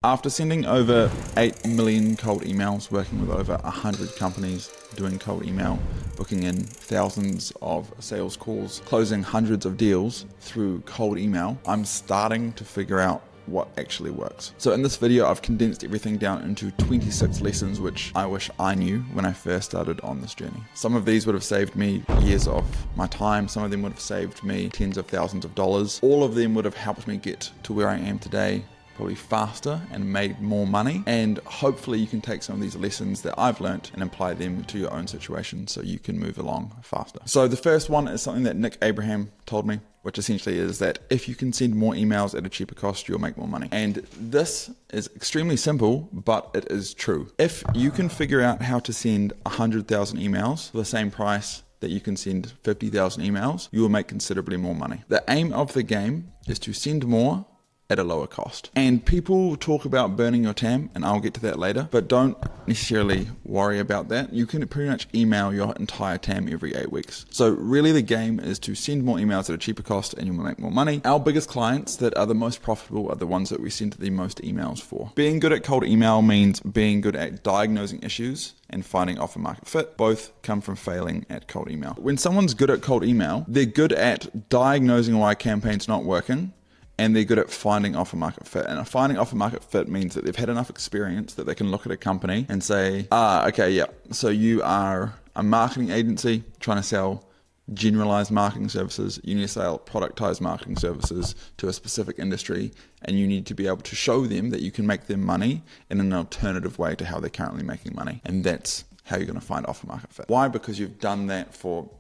After sending over 8 million cold emails, working with over 100 companies, doing cold email, booking in thousands of sales calls, closing hundreds of deals through cold email, I'm starting to figure out what actually works. So in this video, I've condensed everything down into 26 lessons, which I wish I knew when I first started on this journey. Some of these would have saved me years of my time. Some of them would have saved me tens of thousands of dollars. All of them would have helped me get to where I am today, probably faster and made more money. And hopefully you can take some of these lessons that I've learned and apply them to your own situation so you can move along faster. So the first one is something that Nick Abraham told me, which essentially is that if you can send more emails at a cheaper cost, you'll make more money. And this is extremely simple, but it is true. If you can figure out how to send 100,000 emails for the same price that you can send 50,000 emails, you will make considerably more money. The aim of the game is to send more at a lower cost. And people talk about burning your TAM, and I'll get to that later, but don't necessarily worry about that. You can pretty much email your entire TAM every 8 weeks. So really the game is to send more emails at a cheaper cost and you'll make more money. Our biggest clients that are the most profitable are the ones that we send the most emails for. Being good at cold email means being good at diagnosing issues and finding offer market fit. Both come from failing at cold email. When someone's good at cold email, they're good at diagnosing why a campaign's not working, and they're good at finding offer market fit. And finding offer market fit means that they've had enough experience that they can look at a company and say, okay, yeah, so you are a marketing agency trying to sell generalized marketing services. You need to sell productized marketing services to a specific industry, and you need to be able to show them that you can make them money in an alternative way to how they're currently making money. And that's how you're going to find offer market fit. Why? Because you've done that for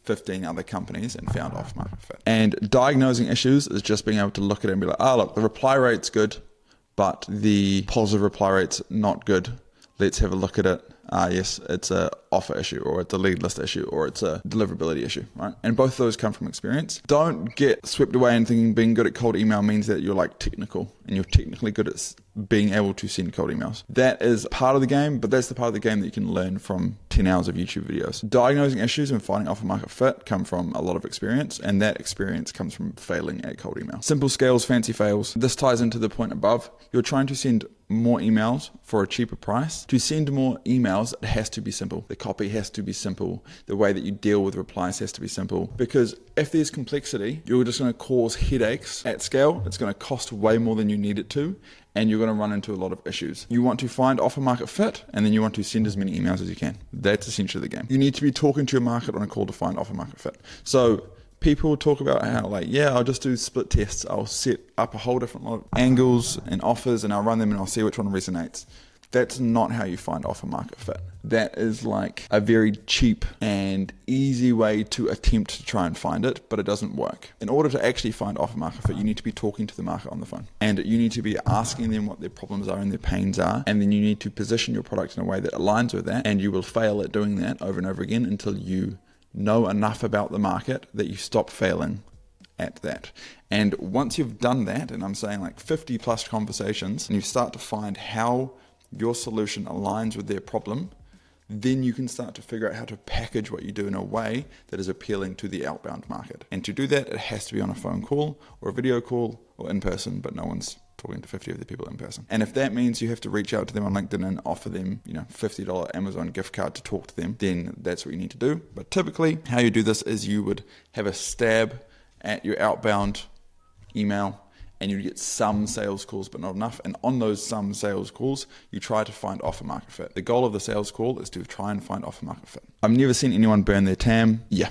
15 other companies and found off market fit. And diagnosing issues is just being able to look at it and be like, look, the reply rate's good, but the positive reply rate's not good. Let's have a look at it. Yes, it's a offer issue, or it's a lead list issue, or it's a deliverability issue, right? And both of those come from experience. Don't get swept away in thinking being good at cold email means that you're like technical and you're technically good at being able to send cold emails. That is part of the game, but that's the part of the game that you can learn from 10 hours of YouTube videos. Diagnosing issues and finding offer market fit come from a lot of experience, and that experience comes from failing at cold email. Simple scales, fancy fails. This ties into the point above. You're trying to send more emails for a cheaper price. To send more emails, it has to be simple. The copy has to be simple. The way that you deal with replies has to be simple. Because if there's complexity, you're just going to cause headaches at scale. It's going to cost way more than you need it to, and you're going to run into a lot of issues. You want to find offer market fit, and then you want to send as many emails as you can. That's essentially the game. You need to be talking to your market on a call to find offer market fit. So people talk about how I'll just do split tests. I'll set up a whole different lot of angles and offers, and I'll run them and I'll see which one resonates. That's not how you find offer market fit. That is like a very cheap and easy way to attempt to try and find it, but it doesn't work. In order to actually find offer market fit, you need to be talking to the market on the phone, and you need to be asking them what their problems are and their pains are, and then you need to position your product in a way that aligns with that, and you will fail at doing that over and over again until you know enough about the market that you stop failing at that. And once you've done that, and I'm saying like 50 plus conversations, and you start to find how your solution aligns with their problem, then you can start to figure out how to package what you do in a way that is appealing to the outbound market. And to do that, it has to be on a phone call or a video call or in person, but no one's talking to 50 of the people in person. And if that means you have to reach out to them on LinkedIn and offer them, $50 Amazon gift card to talk to them, then that's what you need to do. But typically how you do this is you would have a stab at your outbound email, and you get some sales calls, but not enough. And on those some sales calls, you try to find offer market fit. The goal of the sales call is to try and find offer market fit. I've never seen anyone burn their TAM. Yeah.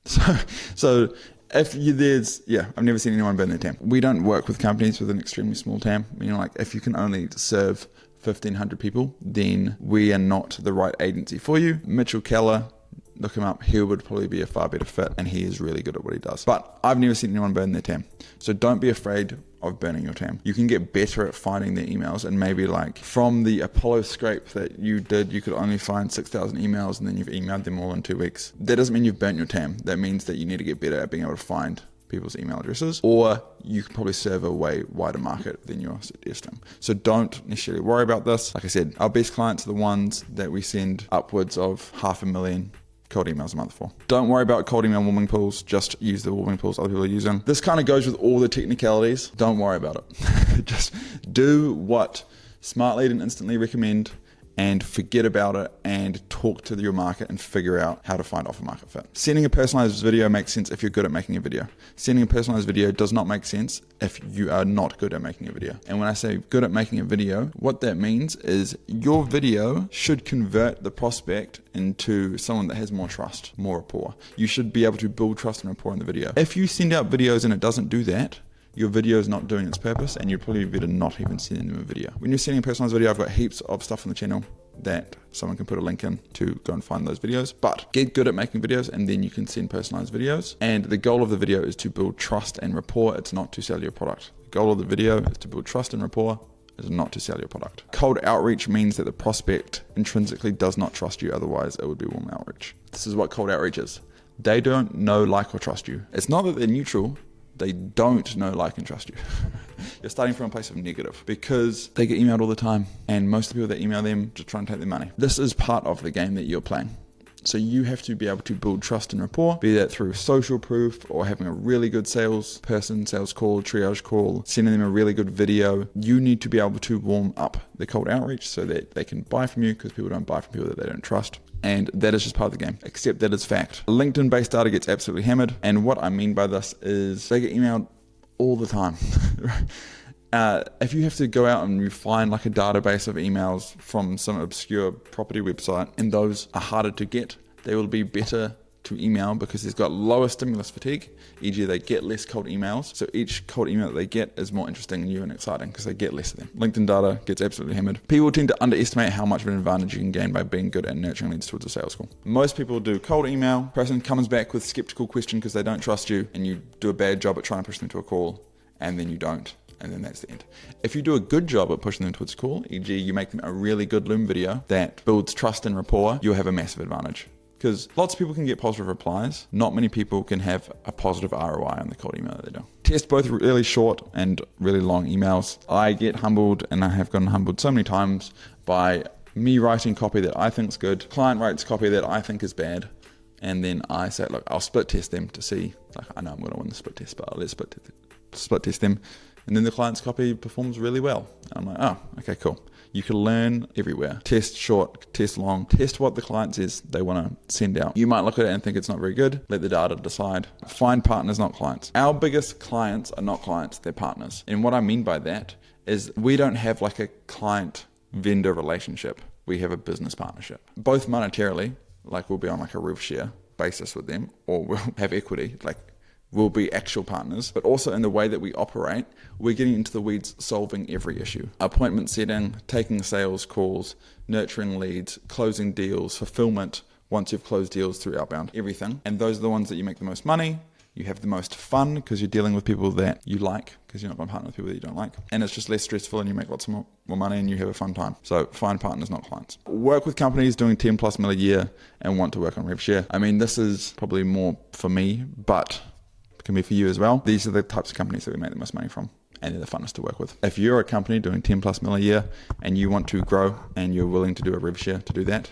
So I've never seen anyone burn their TAM. We don't work with companies with an extremely small TAM. If you can only serve 1,500 people, then we are not the right agency for you. Mitchell Keller, look him up. He would probably be a far better fit, and he is really good at what he does. But I've never seen anyone burn their TAM. So don't be afraid of burning your TAM. You can get better at finding their emails, and maybe from the Apollo scrape that you did, you could only find 6,000 emails, and then you've emailed them all in 2 weeks. That doesn't mean you've burnt your TAM. That means that you need to get better at being able to find people's email addresses, or you can probably serve a way wider market than your system. So don't necessarily worry about this. Like I said, our best clients are the ones that we send upwards of 500,000 cold emails a month for. Don't worry about cold email warming pools, just use the warming pools other people are using. This kind of goes with all the technicalities. Don't worry about it. Just do what Smart Lead and Instantly recommend and forget about it and talk to your market and figure out how to find offer market fit. Sending a personalized video makes sense if you're good at making a video. Sending a personalized video does not make sense if you are not good at making a video. And when I say good at making a video, what that means is your video should convert the prospect into someone that has more trust, more rapport. You should be able to build trust and rapport in the video. If you send out videos and it doesn't do that, your video is not doing its purpose, and you're probably better not even sending them a video. When you're sending a personalized video, I've got heaps of stuff on the channel that someone can put a link in to go and find those videos. But get good at making videos, and then you can send personalized videos. And the goal of the video is to build trust and rapport. It's not to sell your product. The goal of the video is to build trust and rapport. Is not to sell your product. Cold outreach means that the prospect intrinsically does not trust you, otherwise it would be warm outreach. This is what cold outreach is. They don't know, like, or trust you. It's not that they're neutral. They don't know, like, and trust you. You're starting from a place of negative because they get emailed all the time, and most of the people that email them just try and take their money. This is part of the game that you're playing. So you have to be able to build trust and rapport, be that through social proof or having a really good sales person, sales call, triage call, sending them a really good video. You need to be able to warm up the cold outreach so that they can buy from you, because people don't buy from people that they don't trust. And that is just part of the game. Accept that it's fact. LinkedIn-based data gets absolutely hammered. And what I mean by this is they get emailed all the time. If you have to go out and you find like a database of emails from some obscure property website, and those are harder to get, they will be better to email because it's got lower stimulus fatigue, e.g. they get less cold emails. So each cold email that they get is more interesting, new and exciting because they get less of them. LinkedIn data gets absolutely hammered. People tend to underestimate how much of an advantage you can gain by being good at nurturing leads towards a sales call. Most people do cold email, person comes back with skeptical question because they don't trust you, and you do a bad job at trying to push them to a call, and then you don't. And then that's the end. If you do a good job at pushing them towards a call, e.g. you make them a really good Loom video that builds trust and rapport, you'll have a massive advantage. Because lots of people can get positive replies. Not many people can have a positive ROI on the cold email that they do. Test both really short and really long emails. I get humbled, and I have gotten humbled so many times by me writing copy that I think is good. Client writes copy that I think is bad. And then I say, look, I'll split test them to see, like, I know I'm going to win the split test, but let's split test them. And then the client's copy performs really well. I'm like, oh, okay, cool. You can learn everywhere. Test short, test long, test what the client says they want to send out. You might look at it and think it's not very good. Let the data decide. Find partners, not clients. Our biggest clients are not clients, they're partners. And what I mean by that is we don't have like a client-vendor relationship. We have a business partnership. Both monetarily, like we'll be on like a rev share basis with them, or we'll have equity, like we'll be actual partners, but also in the way that we operate, we're getting into the weeds, solving every issue. Appointment setting, taking sales calls, nurturing leads, closing deals, fulfillment once you've closed deals through outbound, everything. And those are the ones that you make the most money. You have the most fun because you're dealing with people that you like, because you're not going to partner with people that you don't like. And it's just less stressful, and you make lots more money, and you have a fun time. So find partners, not clients. Work with companies doing 10 plus mil a year and want to work on rev share. I mean, this is probably more for me, but can be for you as well. These are the types of companies that we make the most money from, and they're the funnest to work with. If you're a company doing 10 plus mil a year and you want to grow and you're willing to do a rev share to do that,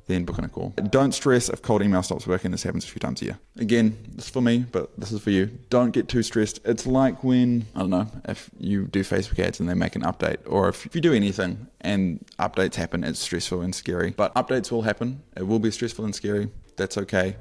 then book in a call. Don't stress if cold email stops working. This happens a few times a year. Again, this is for me, but this is for you. Don't get too stressed. It's like when, I don't know, if you do Facebook ads and they make an update, or if you do anything and updates happen, it's stressful and scary. But updates will happen. It will be stressful and scary. That's okay.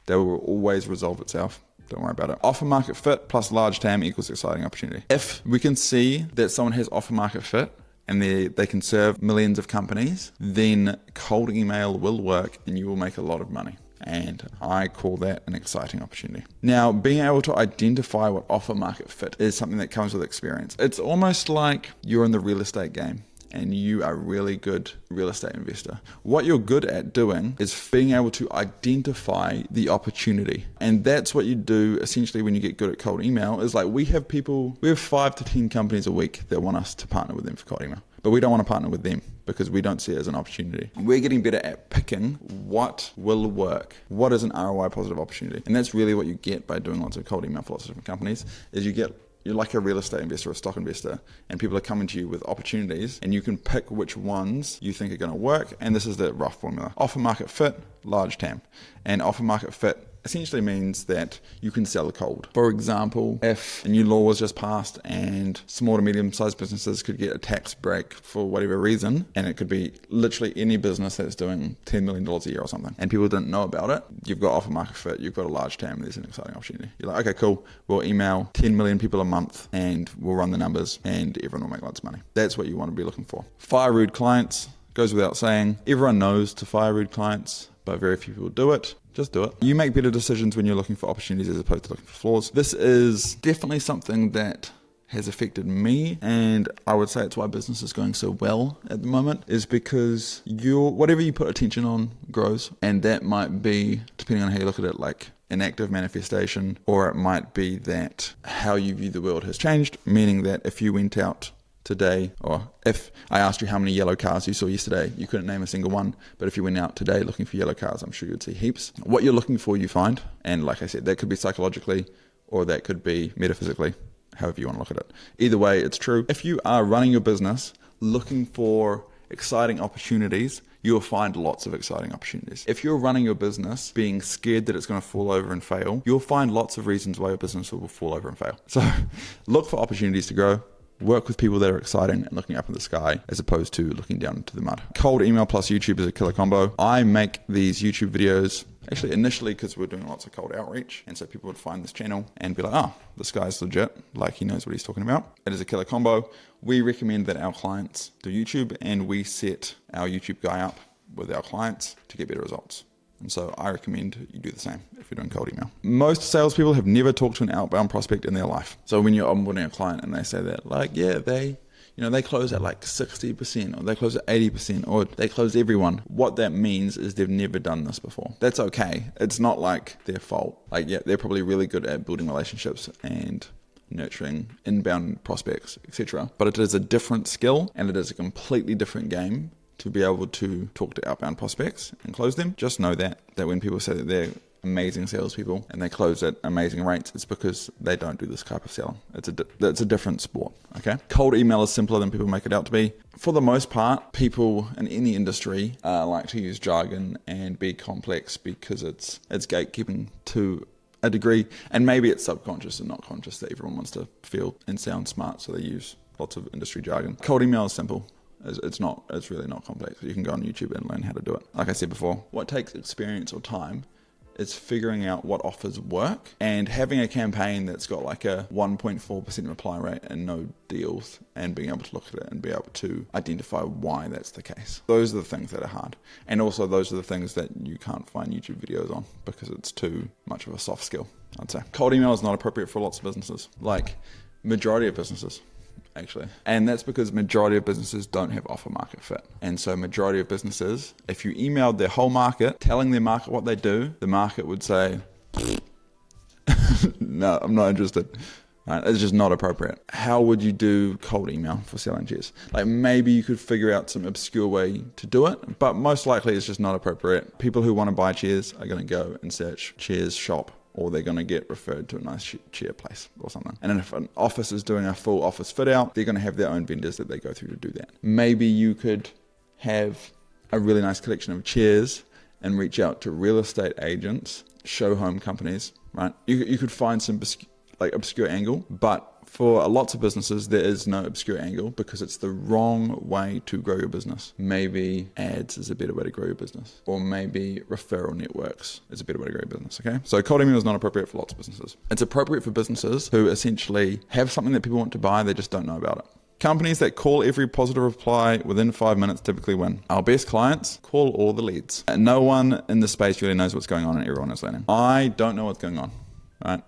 That will always resolve itself. Don't worry about it. Offer market fit plus large TAM equals exciting opportunity. If we can see that someone has offer market fit and they can serve millions of companies, then cold email will work and you will make a lot of money. And I call that an exciting opportunity. Now, being able to identify what offer market fit is something that comes with experience. It's almost like you're in the real estate game and you are a really good real estate investor. What you're good at doing is being able to identify the opportunity. And that's what you do essentially when you get good at cold email, is like we have 5 to 10 companies a week that want us to partner with them for cold email. But we don't want to partner with them because we don't see it as an opportunity. We're getting better at picking what will work, what is an ROI positive opportunity. And that's really what you get by doing lots of cold email for lots of different companies, is you get you're like a real estate investor or a stock investor, and people are coming to you with opportunities, and you can pick which ones you think are going to work. And this is the rough formula: offer market fit, large TAM. And offer market fit essentially means that you can sell cold. For example, if a new law was just passed and small to medium-sized businesses could get a tax break for whatever reason, and it could be literally any business that's doing $10 million a year or something, and people didn't know about it, you've got offer market fit, you've got a large TAM, there's an exciting opportunity. You're like, okay, cool, we'll email 10 million people a month and we'll run the numbers and everyone will make lots of money. That's what you want to be looking for. Fire rude clients, goes without saying. Everyone knows to fire rude clients, but very few people do it. Just do it. You make better decisions when you're looking for opportunities as opposed to looking for flaws. This is definitely something that has affected me, and I would say it's why business is going so well at the moment, is because whatever you put attention on grows, and that might be, depending on how you look at it, like an active manifestation, or it might be that how you view the world has changed, meaning that if you went out today, or if I asked you how many yellow cars you saw yesterday, you couldn't name a single one. But if you went out today looking for yellow cars, I'm sure you'd see heaps. What you're looking for, you find. And like I said, that could be psychologically, or that could be metaphysically, however you want to look at it. Either way, it's true. If you are running your business looking for exciting opportunities, you'll find lots of exciting opportunities. If you're running your business being scared that it's going to fall over and fail, you'll find lots of reasons why your business will fall over and fail. So look for opportunities to grow. Work with people that are exciting and looking up at the sky as opposed to looking down into the mud. Cold email plus YouTube is a killer combo. I make these YouTube videos actually initially because we're doing lots of cold outreach, and so people would find this channel and be like, oh, this guy's legit, like he knows what he's talking about. It is a killer combo. We recommend that our clients do YouTube, and we set our YouTube guy up with our clients to get better results. And so I recommend you do the same if you're doing cold email. Most salespeople have never talked to an outbound prospect in their life. So when you're onboarding a client and they say that, like, yeah, they close at like 60%, or they close at 80%, or they close everyone, what that means is they've never done this before. That's okay. It's not like their fault. Like, yeah, they're probably really good at building relationships and nurturing inbound prospects, etc. But it is a different skill, and it is a completely different game to be able to talk to outbound prospects and close them. Just know that when people say that they're amazing salespeople and they close at amazing rates, it's because they don't do this type of selling. It's a different sport, okay? Cold email is simpler than people make it out to be. For the most part, people in any industry like to use jargon and be complex because it's gatekeeping to a degree, and maybe it's subconscious and not conscious that everyone wants to feel and sound smart, so they use lots of industry jargon. Cold email is simple. It's really not complex. You can go on YouTube and learn how to do it. Like I said before, what takes experience or time is figuring out what offers work and having a campaign that's got like a 1.4% reply rate and no deals, and being able to look at it and be able to identify why that's the case. Those are the things that are hard. And also those are the things that you can't find YouTube videos on because it's too much of a soft skill, I'd say. Cold email is not appropriate for lots of businesses, like majority of businesses, actually. And that's because majority of businesses don't have offer market fit. And so majority of businesses, if you emailed their whole market, telling their market what they do, the market would say, no, I'm not interested. Right? It's just not appropriate. How would you do cold email for selling chairs? Like, maybe you could figure out some obscure way to do it, but most likely it's just not appropriate. People who want to buy chairs are going to go and search chairs shop, or they're going to get referred to a nice chair place or something. And if an office is doing a full office fit out, they're going to have their own vendors that they go through to do that. Maybe you could have a really nice collection of chairs and reach out to real estate agents, show home companies, right? You could find some obscure angle, but for lots of businesses, there is no obscure angle because it's the wrong way to grow your business. Maybe ads is a better way to grow your business, or maybe referral networks is a better way to grow your business, okay? So cold email is not appropriate for lots of businesses. It's appropriate for businesses who essentially have something that people want to buy, they just don't know about it. Companies that call every positive reply within 5 minutes typically win. Our best clients call all the leads. And no one in the space really knows what's going on, and everyone is learning. I don't know what's going on, right?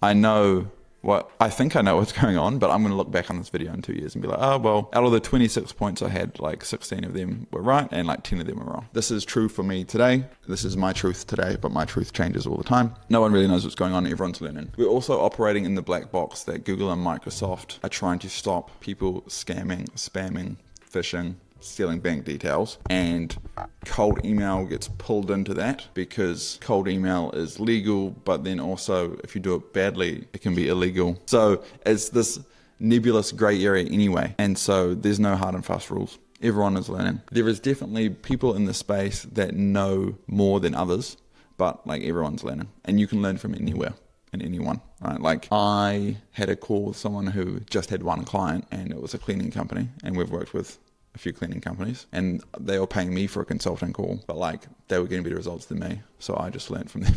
I think I know what's going on, but I'm going to look back on this video in 2 years and be like, oh, well, out of the 26 points I had, like 16 of them were right and like 10 of them were wrong. This is true for me today. This is my truth today, but my truth changes all the time. No one really knows what's going on. Everyone's learning. We're also operating in the black box that Google and Microsoft are trying to stop people scamming, spamming, phishing, stealing bank details, and cold email gets pulled into that because cold email is legal, but then also if you do it badly, it can be illegal. So it's this nebulous gray area anyway. And so there's no hard and fast rules. Everyone is learning. There is definitely people in the space that know more than others, but like everyone's learning, and you can learn from anywhere and anyone, right? Like I had a call with someone who just had one client, and it was a cleaning company, and we've worked with a few cleaning companies, and they were paying me for a consulting call, but like they were getting better results than me. So I just learned from them.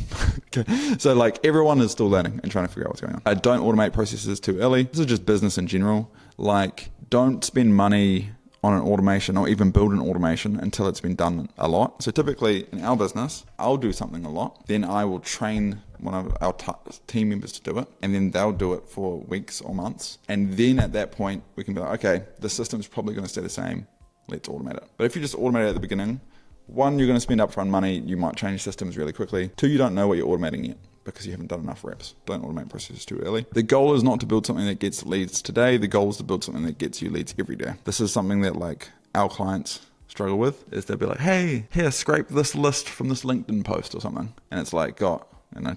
Okay. So like everyone is still learning and trying to figure out what's going on. Don't automate processes too early. This is just business in general. Like don't spend money on an automation or even build an automation until it's been done a lot. So typically in our business, I'll do something a lot, then I will train one of our team members to do it, and then they'll do it for weeks or months. And then at that point, we can be like, okay, the system's probably going to stay the same. Let's automate it. But if you just automate it at the beginning, one, you're going to spend upfront money. You might change systems really quickly. Two, you don't know what you're automating yet because you haven't done enough reps. Don't automate processes too early. The goal is not to build something that gets leads today. The goal is to build something that gets you leads every day. This is something that like our clients struggle with, is they'll be like, hey, here, scrape this list from this LinkedIn post or something. And it's like got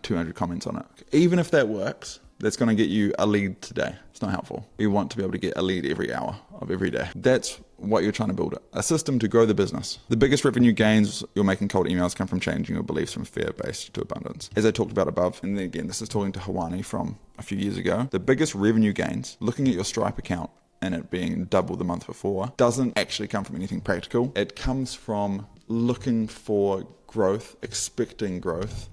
200 comments on it. Even if that works, that's going to get you a lead today. It's not helpful. You want to be able to get a lead every hour of every day. That's what you're trying to build, a system to grow the business. The biggest revenue gains you're making cold emails come from changing your beliefs from fear-based to abundance. As I talked about above, and then again, this is talking to Hawani from a few years ago, the biggest revenue gains, looking at your Stripe account and it being double the month before, doesn't actually come from anything practical. It comes from looking for growth, expecting growth,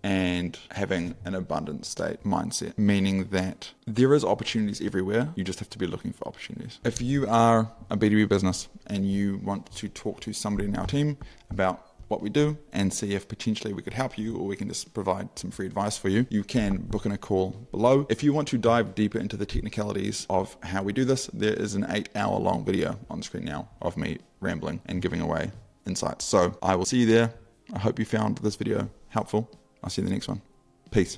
and having an abundant state mindset, meaning that there is opportunities everywhere. You just have to be looking for opportunities. If you are a B2B business and you want to talk to somebody in our team about what we do and see if potentially we could help you, or we can just provide some free advice for you, you can book in a call below. If you want to dive deeper into the technicalities of how we do this, there is an 8-hour long video on screen now of me rambling and giving away insights. So I will see you there. I hope you found this video helpful. I'll see you in the next one.